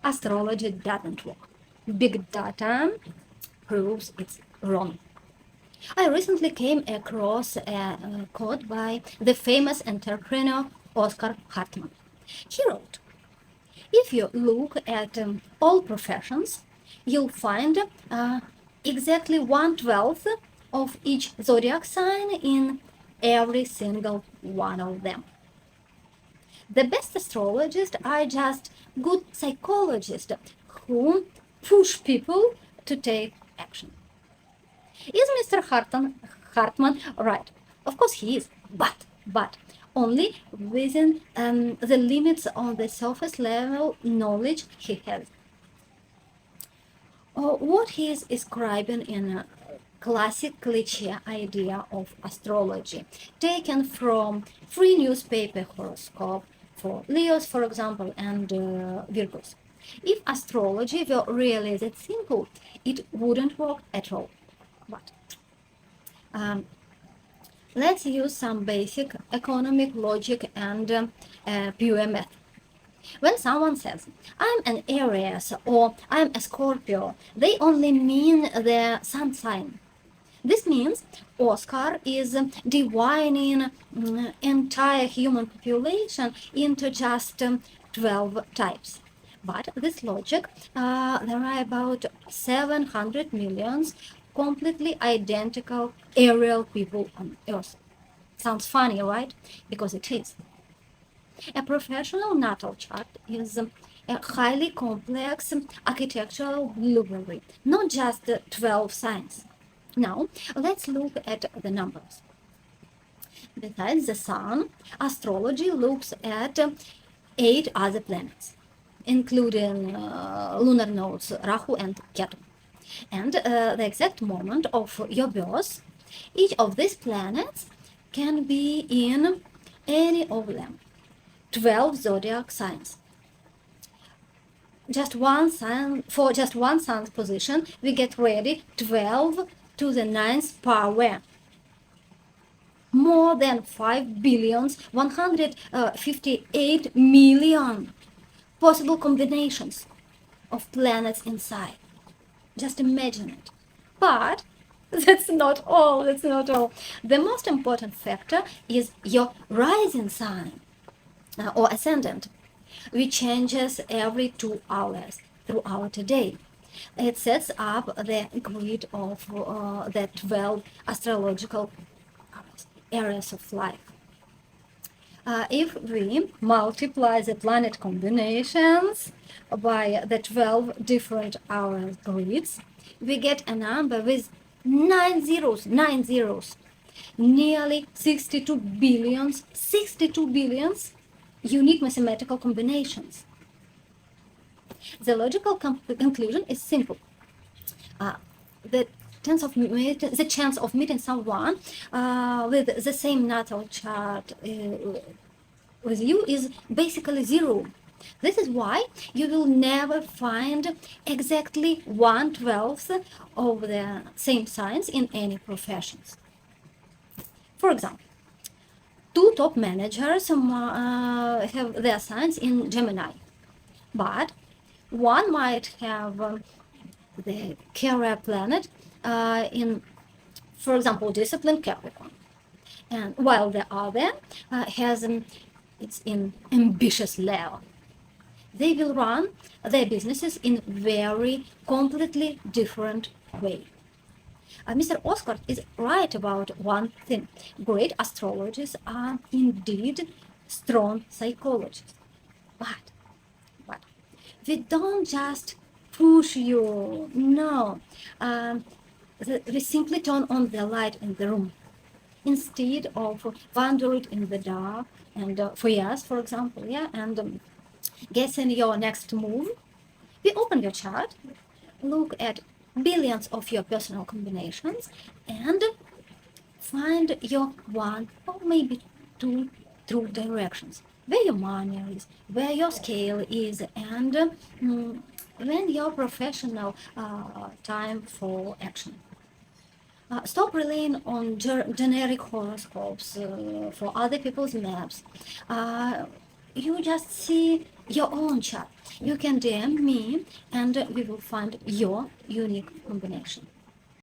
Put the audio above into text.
Astrology doesn't work. Big data proves it's wrong. I recently came across a quote by the famous entrepreneur Oscar Hartman. He wrote, if you look at all professions, you'll find exactly 1/12 of each zodiac sign in every single one of them. The best astrologists are just good psychologists who push people to take action. Is Mr. Hartman right? Of course he is, but only within the limits of the surface level knowledge he has. What he is describing in a classic cliche idea of astrology, taken from free newspaper horoscope for Leos, for example, and Virgos. If astrology were really that simple, it wouldn't work at all. But um, let's use some basic economic logic and pure math. When someone says, I'm an Aries or I'm a Scorpio, they only mean the sun sign. This means Oscar is dividing entire human population into just 12 types. But this logic, there are about 700 millions completely identical aerial people on Earth. Sounds funny, right? Because it is. A professional natal chart is a highly complex architectural library, not just 12 signs. Now, let's look at the numbers. Besides the Sun, astrology looks at 8 other planets, including lunar nodes Rahu and Ketu. And the exact moment of your birth, each of these planets can be in any of them. 12 zodiac signs. Just one sun's position, we get ready 12 to the ninth power. More than 5 billions 158 million possible combinations of planets inside. Just imagine it. But that's not all. That's not all. The most important factor is your rising sign or ascendant, which changes every 2 hours throughout a day. It sets up the grid of the 12 astrological areas of life. If we multiply the planet combinations by the 12 different hour grids, we get a number with 9 zeros, nearly 62 billions unique mathematical combinations. The logical conclusion is simple. The chance of meeting someone with the same natal chart with you is basically zero. This is why you will never find exactly 1/12 of the same signs in any professions. For example, 2 top managers have their signs in Gemini, but one might have the career planet in, for example, discipline Capricorn, and while the other has it's in ambitious Leo. They will run their businesses in very completely different way. Mr. Oscar is right about one thing. Great astrologers are indeed strong psychologists. But we don't just push you. No. We simply turn on the light in the room. Instead of wandering in the dark and for years, for example, and guessing your next move, we open your chart, look at billions of your personal combinations, and find your one or maybe 2 true directions. Where your money is, where your scale is, and when your professional time for action. Stop relying on generic horoscopes for other people's maps. You just see your own chart. You can DM me and we will find your unique combination.